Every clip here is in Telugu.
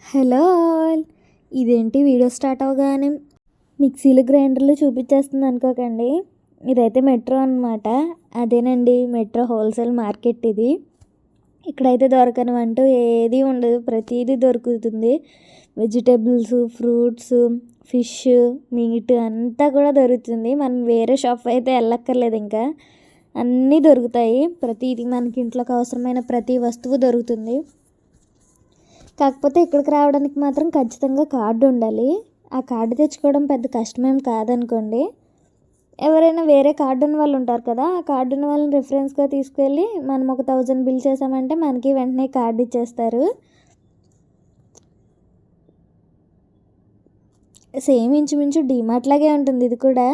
Hello all. ఇదేంటి వీడియో స్టార్ట్ అవగానే మిక్సీలు గ్రైండర్లు చూపించేస్తుంది అనుకోకండి. ఇదైతే మెట్రో అనమాట. అదేనండి మెట్రో హోల్సేల్ మార్కెట్ ఇది. ఇక్కడైతే దొరకనివంటూ ఏది ఉండదు, ప్రతిదీ దొరుకుతుంది. వెజిటేబుల్స్, ఫ్రూట్స్, ఫిష్, మీట్ అంతా కూడా దొరుకుతుంది. మనం వేరే షాప్ అయితే వెళ్ళక్కర్లేదు, ఇంకా అన్నీ దొరుకుతాయి. ప్రతిదీ మనకి ఇంట్లోకి అవసరమైన ప్రతి వస్తువు దొరుకుతుంది. కాకపోతే ఇక్కడికి రావడానికి మాత్రం ఖచ్చితంగా కార్డు ఉండాలి. ఆ కార్డు తెచ్చుకోవడం పెద్ద కష్టమేం కాదనుకోండి. ఎవరైనా వేరే కార్డు ఉన్న వాళ్ళు ఉంటారు కదా, ఆ కార్డు ఉన్న వాళ్ళని రిఫరెన్స్గా తీసుకెళ్ళి మనం ఒక 1000 బిల్ చేసామంటే మనకి వెంటనే కార్డు ఇచ్చేస్తారు. సేమ్ ఇంచుమించు డీమార్ట్ లాగే ఉంటుంది ఇది కూడా.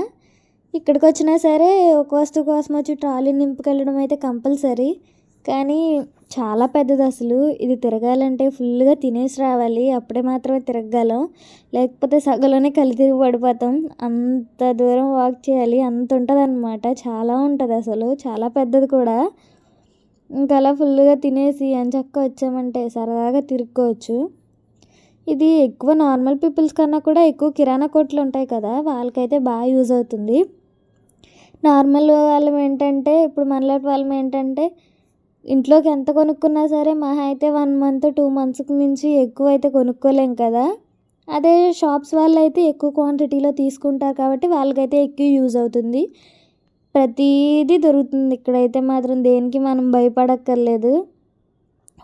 ఇక్కడికి వచ్చినా సరే ఒక వస్తువు కోసం వచ్చి ట్రాలీ నింపుకెళ్ళడం అయితే కంపల్సరీ. కానీ చాలా పెద్దది అసలు. ఇది తిరగాలంటే ఫుల్గా తినేసి రావాలి, అప్పుడే మాత్రమే తిరగగలం. లేకపోతే సగంలోనే కళ్ళు తిరిగి పడిపోతాం. అంత దూరం వాక్ చేయాలి, అంత ఉంటుంది అనమాట. చాలా ఉంటుంది అసలు, చాలా పెద్దది కూడా. ఇంకా అలా ఫుల్గా తినేసి ఎంచక్కా వచ్చామంటే సరదాగా తిరుక్కోవచ్చు. ఇది ఎక్కువ నార్మల్ పీపుల్స్ కన్నా కూడా ఎక్కువ కిరాణా కొట్లు ఉంటాయి కదా, వాళ్ళకైతే బాగా యూజ్ అవుతుంది. నార్మల్ వాళ్ళం ఏంటంటే, ఇప్పుడు మనలాంటి వాళ్ళం ఏంటంటే ఇంట్లోకి ఎంత కొనుక్కున్నా సరే మహా అయితే 1 మంత్ 2 మంత్స్కి మించి ఎక్కువ అయితే కొనుక్కోలేం కదా. అదే షాప్స్ వాళ్ళు అయితే ఎక్కువ క్వాంటిటీలో తీసుకుంటారు కాబట్టి వాళ్ళకైతే ఎక్కువ యూజ్ అవుతుంది. ప్రతిదీ దొరుకుతుంది ఇక్కడైతే మాత్రం, దేనికి మనం భయపడక్కర్లేదు.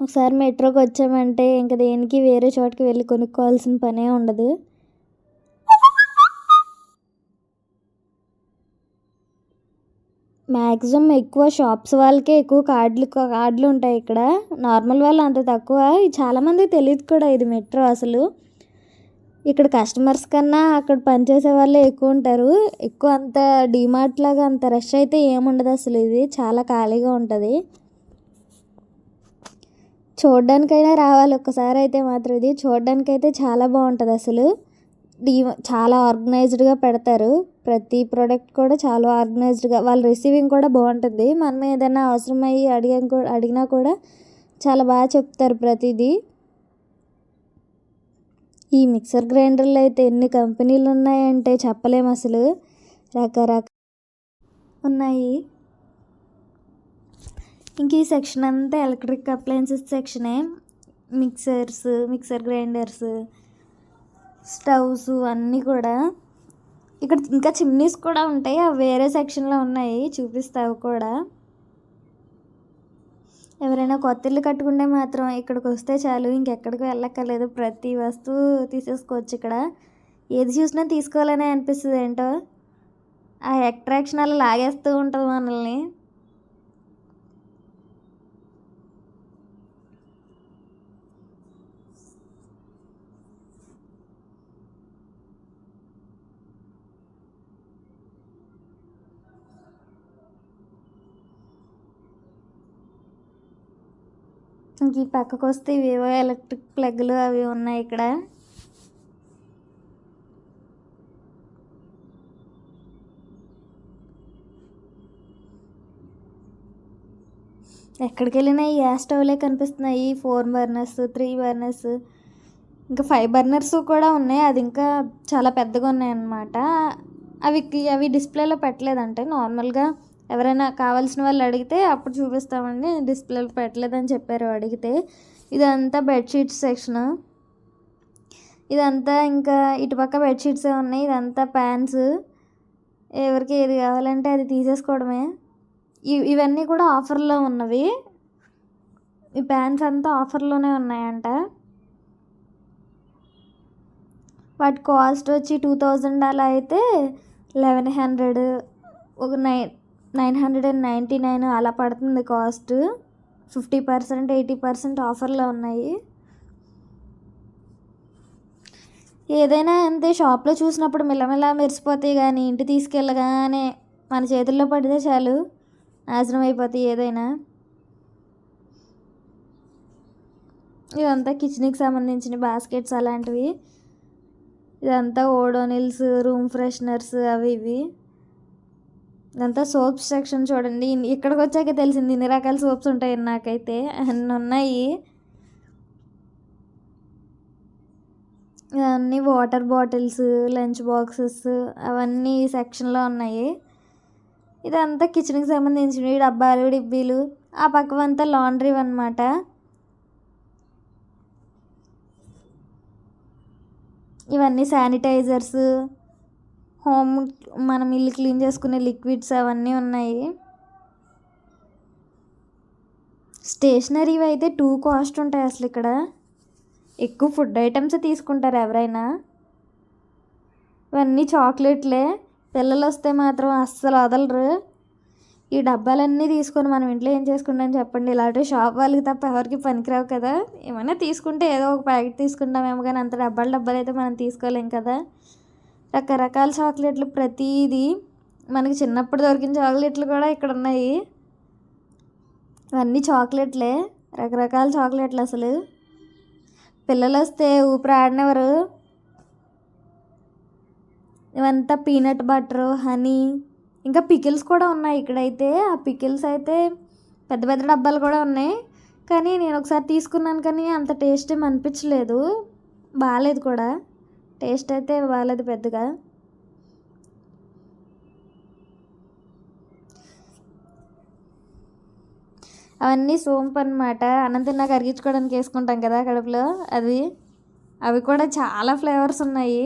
ఒకసారి మెట్రోకి వచ్చామంటే ఇంకా దేనికి వేరే చోటుకి వెళ్ళి కొనుక్కోవాల్సిన పనే ఉండదు. మ్యాక్సిమం ఎక్కువ షాప్స్ వాళ్ళకే ఎక్కువ కార్డులు ఉంటాయి ఇక్కడ. నార్మల్ వాళ్ళు అంత తక్కువ. చాలామంది తెలియదు కూడా ఇది మెట్రో అసలు. ఇక్కడ కస్టమర్స్ కన్నా అక్కడ పనిచేసే వాళ్ళే ఎక్కువ ఉంటారు. ఎక్కువ అంత డీమార్ట్ లాగా అంత రష్ అయితే ఏముండదు అసలు. ఇది చాలా ఖాళీగా ఉంటుంది. చూడ్డానికైనా రావాలి ఒక్కసారి అయితే మాత్రం. ఇది చూడ్డానికైతే చాలా బాగుంటుంది అసలు. చాలా ఆర్గనైజ్డ్గా పెడతారు. ప్రతి ప్రోడక్ట్ కూడా చాలా ఆర్గనైజ్డ్గా, వాళ్ళ రిసీవింగ్ కూడా బాగుంటుంది. మనం ఏదైనా అవసరమయ్యి అడిగినా కూడా చాలా బాగా చెప్తారు ప్రతిదీ. ఈ మిక్సర్ గ్రైండర్లు అయితే ఎన్ని కంపెనీలు ఉన్నాయంటే చెప్పలేము అసలు. రకరకాల ఉన్నాయి. ఇంక ఈ సెక్షన్ అంతా ఎలక్ట్రిక్ అప్లయన్సెస్ సెక్షనే. మిక్సర్ గ్రైండర్స్, స్టవ్స్ అన్నీ కూడా. ఇక్కడ ఇంకా చిమ్నీస్ కూడా ఉంటాయి, అవి వేరే సెక్షన్లో ఉన్నాయి, చూపిస్తావు కూడా. ఎవరైనా కొత్త ఇల్లు కట్టుకుంటే మాత్రం ఇక్కడికి వస్తే చాలు, ఇంకెక్కడికి వెళ్ళక్కర్లేదు. ప్రతి వస్తువు తీసేసుకోవచ్చు ఇక్కడ. ఏది చూసినా తీసుకోవాలనే అనిపిస్తుంది ఏంటో. ఆ అట్రాక్షన్ అలా లాగేస్తూ ఉంటుంది మనల్ని. ఇంక ఈ పక్కకు వస్తే ఇవేవో ఎలక్ట్రిక్ ప్లగ్లు అవి ఉన్నాయి ఇక్కడ. ఎక్కడికి వెళ్ళినా ఈ గ్యాస్ స్టవ్లే కనిపిస్తున్నాయి. 4 బర్నర్స్, 3 బర్నర్స్, ఇంకా 5 బర్నర్స్ కూడా ఉన్నాయి. అది ఇంకా చాలా పెద్దగా ఉన్నాయన్నమాట. అవి డిస్ప్లేలో పెట్టలేదంటే, నార్మల్గా ఎవరైనా కావాల్సిన వాళ్ళు అడిగితే అప్పుడు చూపిస్తామండి, డిస్ప్లేలో పెట్టలేదని చెప్పారు అడిగితే. ఇదంతా బెడ్షీట్స్ సెక్షన్. ఇదంతా ఇంకా ఇటుపక్క బెడ్షీట్సే ఉన్నాయి. ఇదంతా ప్యాన్స్. ఎవరికి ఏది కావాలంటే అది తీసేసుకోవడమే. ఇవన్నీ కూడా ఆఫర్లో ఉన్నవి. ఈ ప్యాన్స్ అంతా ఆఫర్లోనే ఉన్నాయంట. వాటి కాస్ట్ వచ్చి 2000 అలా అయితే 1100, ఒక 999 అలా పడుతుంది కాస్ట్. 50%, 80% ఆఫర్లో ఉన్నాయి. ఏదైనా అంతే, షాప్లో చూసినప్పుడు మిల్లమిల్లా మెరిసిపోతాయి, కానీ ఇంటి తీసుకెళ్ళగానే మన చేతుల్లో పడితే చాలు నాశనం అయిపోతాయి ఏదైనా. ఇదంతా కిచెన్కి సంబంధించిన బాస్కెట్స్ అలాంటివి. ఇదంతా ఓడోనిల్స్, రూమ్ ఫ్రెషనర్స్ అవి ఇవి. ఇదంతా సోప్స్ సెక్షన్ చూడండి. ఇక్కడికి వచ్చాక తెలిసింది ఇన్ని రకాల సోప్స్ ఉంటాయని. నాకైతే అన్నీ ఉన్నాయి. ఇవన్నీ వాటర్ బాటిల్స్, లంచ్ బాక్సెస్ అవన్నీ ఈ సెక్షన్లో ఉన్నాయి. ఇదంతా కిచెన్కి సంబంధించినవి, డబ్బాలు డిబ్బీలు. ఆ పక్కవంతా లాండ్రీ అన్నమాట. ఇవన్నీ శానిటైజర్స్, హోమ్ మనం ఇల్లు క్లీన్ చేసుకునే లిక్విడ్స్ అవన్నీ ఉన్నాయి. స్టేషనరీవి అయితే టూ కాస్ట్ ఉంటాయి అసలు. ఇక్కడ ఎక్కువ ఫుడ్ ఐటమ్స్ తీసుకుంటారు ఎవరైనా. ఇవన్నీ చాక్లెట్లే. పిల్లలు వస్తే మాత్రం అస్సలు వదలరు. ఈ డబ్బాలన్నీ తీసుకొని మనం ఇంట్లో ఏం చేసుకుంటాం చెప్పండి? ఇలాంటి షాప్ వాళ్ళకి తప్ప ఎవరికి పనికిరావు కదా. ఏమైనా తీసుకుంటే ఏదో ఒక ప్యాకెట్ తీసుకుంటామేమో, కానీ అంత డబ్బాలు అయితే మనం తీసుకోలేం కదా. రకరకాల చాక్లెట్లు, ప్రతిదీ మనకి చిన్నప్పుడు దొరికిన చాక్లెట్లు కూడా ఇక్కడ ఉన్నాయి. ఇవన్నీ చాక్లెట్లే, రకరకాల చాక్లెట్లు. అసలు పిల్లలు వస్తే ఊపిరి ఆడనివ్వరు. ఇవంతా పీనట్ బటర్, హనీ, ఇంకా పికిల్స్ కూడా ఉన్నాయి ఇక్కడైతే. ఆ పికిల్స్ అయితే పెద్ద పెద్ద డబ్బాలు కూడా ఉన్నాయి. కానీ నేను ఒకసారి తీసుకున్నాను, కానీ అంత టేస్ట్ ఏమి అనిపించలేదు, బాగాలేదు కూడా. టేస్ట్ అయితే బాగాలేదు పెద్దగా. అవన్నీ సోంపు అన్నమాట. అన్నం తిన్నాక అరిగించుకోవడానికి వేసుకుంటాం కదా కడుపులో, అవి కూడా చాలా ఫ్లేవర్స్ ఉన్నాయి.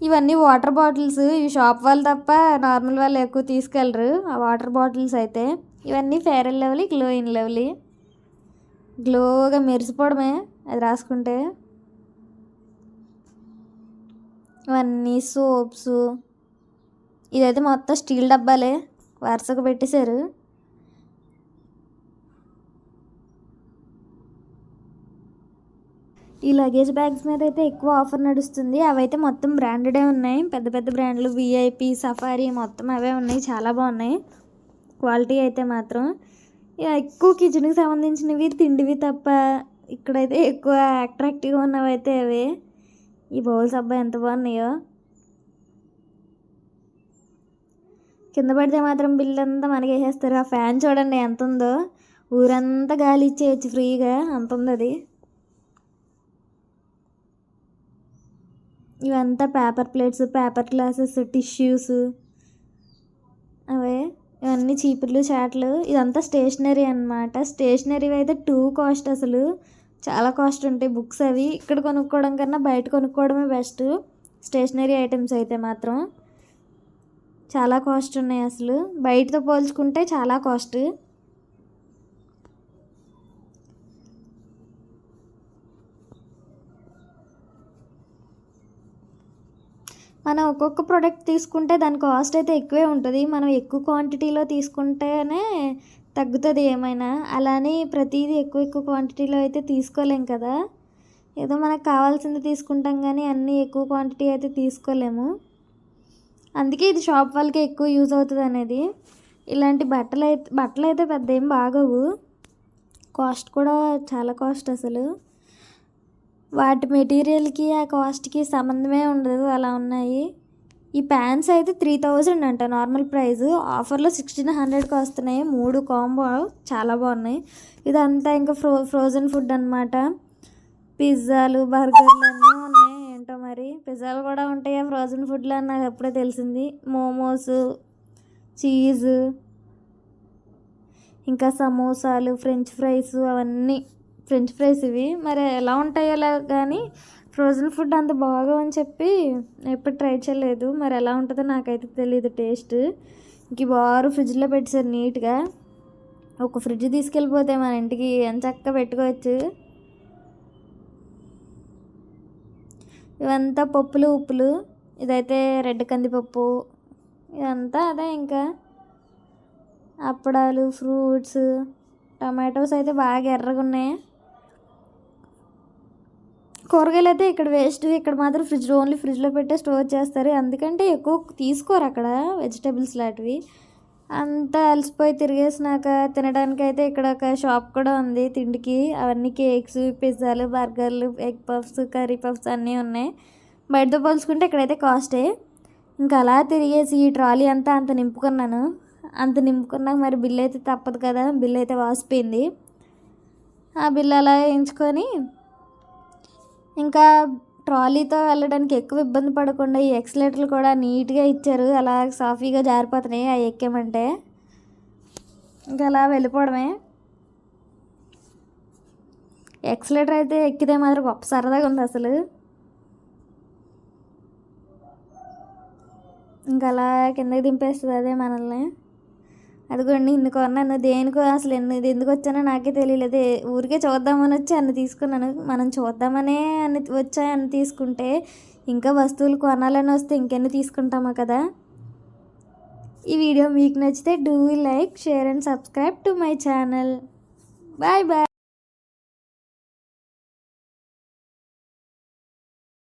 ఇవన్నీ వాటర్ బాటిల్స్. ఇవి షాప్ వాళ్ళు తప్ప నార్మల్ వాళ్ళు ఎక్కువ తీసుకెళ్ళరు ఆ వాటర్ బాటిల్స్ అయితే. ఇవన్నీ Fair and Lovely, Glow and Lovely. గ్లోగా మెరిసిపోవడమే అది రాసుకుంటే. ఇవన్నీ సోప్స్. ఇదైతే మొత్తం స్టీల్ డబ్బాలే వరుసగా పెట్టేశారు. ఈ లగేజ్ బ్యాగ్స్ మీద అయితే ఎక్కువ ఆఫర్ నడుస్తుంది. అవైతే మొత్తం బ్రాండెడే ఉన్నాయి. పెద్ద పెద్ద బ్రాండ్లు, విఐపి, సఫారీ, మొత్తం అవే ఉన్నాయి. చాలా బాగున్నాయి క్వాలిటీ అయితే మాత్రం. ఎక్కువ కిచెన్కి సంబంధించినవి, తిండివి తప్ప ఇక్కడైతే ఎక్కువ అట్రాక్టివ్గా ఉన్నవి అయితే అవే. ఈ బౌల్స్ అబ్బాయి ఎంత బాగున్నాయో. కింద పడితే మాత్రం బిల్ అంతా మనకి వేసేస్తారు. ఆ ఫ్యాన్ చూడండి ఎంత ఉందో, ఊరంతా గాలి ఇచ్చేయచ్చు ఫ్రీగా, అంత ఉంది అది. ఇవంతా paper plates, paper glasses, tissues అవే. ఇవన్నీ చీపుర్లు, చాట్లు. ఇదంతా స్టేషనరీ అన్నమాట. స్టేషనరీ అయితే టూ కాస్ట్ అసలు, చాలా కాస్ట్ ఉంటాయి బుక్స్ అవి. ఇక్కడ కొనుక్కోవడం కన్నా బయట కొనుక్కోవడమే బెస్ట్. స్టేషనరీ ఐటమ్స్ అయితే మాత్రం చాలా కాస్ట్ ఉన్నాయి అసలు, బయటతో పోల్చుకుంటే చాలా కాస్ట్. మనం ఒక్కొక్క ప్రోడక్ట్ తీసుకుంటే దాని కాస్ట్ అయితే ఎక్కువే ఉంటుంది. మనం ఎక్కువ క్వాంటిటీలో తీసుకుంటేనే తగ్గుతుంది ఏమైనా. అలానే ప్రతిదీ ఎక్కువ ఎక్కువ క్వాంటిటీలో అయితే తీసుకోలేం కదా. ఏదో మనకు కావాల్సింది తీసుకుంటాం, కానీ అన్నీ ఎక్కువ క్వాంటిటీ అయితే తీసుకోలేము. అందుకే ఇది షాప్ వాళ్ళకి ఎక్కువ యూజ్ అవుతుంది అనేది. ఇలాంటి బట్టలు అయితే పెద్ద ఏం బాగోవు. కాస్ట్ కూడా చాలా కాస్ట్ అసలు. వాటి మెటీరియల్కి ఆ కాస్ట్కి సంబంధమే ఉండదు, అలా ఉన్నాయి. ఈ ప్యాంట్స్ అయితే 3000 అంట నార్మల్ ప్రైస్. ఆఫర్లో 1600కి వస్తున్నాయి. 3 కాంబో చాలా బాగున్నాయి. ఇదంతా ఇంకా ఫ్రోజన్ ఫుడ్ అనమాట. పిజ్జాలు, బర్గర్లు అన్నీ ఉన్నాయి. ఏంటో మరి పిజ్జాలు కూడా ఉంటాయా ఫ్రోజన్ ఫుడ్లో అని నాకు ఎప్పుడే తెలిసింది. మోమోస్, చీజ్, ఇంకా సమోసాలు, ఫ్రెంచ్ ఫ్రైస్, అవన్నీ ఫ్రెంచ్ ఫ్రైస్ ఇవి. మరి ఎలా ఉంటాయో కానీ ఫ్రోజన్ ఫుడ్ అంత బాగోని చెప్పి ఎప్పుడు ట్రై చేయలేదు. మరి ఎలా ఉంటుందో నాకైతే తెలియదు టేస్ట్. ఇంక బారు ఫ్రిడ్జ్లో పెట్టేసారు నీట్గా. ఒక ఫ్రిడ్జ్ తీసుకెళ్ళిపోతే మన ఇంటికి ఎంత చక్కగా పెట్టుకోవచ్చు. ఇవంతా పప్పులు, ఉప్పులు. ఇదైతే రెడ్ కందిపప్పు. ఇదంతా అదే. ఇంకా అప్పడాలు, ఫ్రూట్స్, టమాటోస్ అయితే బాగా ఎర్రగా ఉన్నాయి. కూరగాయలు అయితే ఇక్కడ వేస్ట్. ఇక్కడ మాత్రం ఓన్లీ ఫ్రిడ్జ్లో పెట్టే స్టోర్ చేస్తారు. అందుకంటే ఎక్కువ తీసుకోరు అక్కడ వెజిటేబుల్స్ లాంటివి. అంతా అలసిపోయి తిరిగేసినాక తినడానికి అయితే ఇక్కడ ఒక షాప్ కూడా ఉంది తిండికి. అవన్నీ కేక్స్, పిజ్జాలు, బర్గర్లు, ఎగ్ పఫ్స్, కర్రీ పఫ్స్ అన్నీ ఉన్నాయి. బయటతో పోల్చుకుంటే ఇక్కడైతే కాస్టే. ఇంకా అలా తిరిగేసి ఈ ట్రాలీ అంతా అంత నింపుకున్నాను. అంత నింపుకున్నాక మరి బిల్ అయితే తప్పదు కదా. బిల్ అయితే వాసిపోయింది. ఆ బిల్ అలా వేయించుకొని ఇంకా ట్రాలీతో వెళ్ళడానికి ఎక్కువ ఇబ్బంది పడకుండా ఈ ఎక్సలేటర్లు కూడా నీట్గా ఇచ్చారు. అలా సాఫీగా జారిపోతున్నాయి అవి ఎక్కామంటే. ఇంకా అలా వెళ్ళిపోవడమే. ఎక్సలేటర్ అయితే ఎక్కితే మాత్రం గొప్ప సరదాగా ఉంది అసలు. ఇంకా అలా కిందకి దింపేస్తుంది అదే మనల్ని. అదిగోండి ఇన్ని కొన్నాను. దేనికో అసలు ఇది ఎందుకు వచ్చానో నాకే తెలియలేదు. ఊరికే చూద్దామని వచ్చి అన్ని తీసుకున్నాను. మనం చూద్దామనే అన్ని వచ్చాయి అన్ని తీసుకుంటే ఇంకా వస్తువులు కొనాలని వస్తే ఇంకెన్ని తీసుకుంటామో కదా. ఈ వీడియో మీకు నచ్చితే do like, share and subscribe to my channel. Bye bye.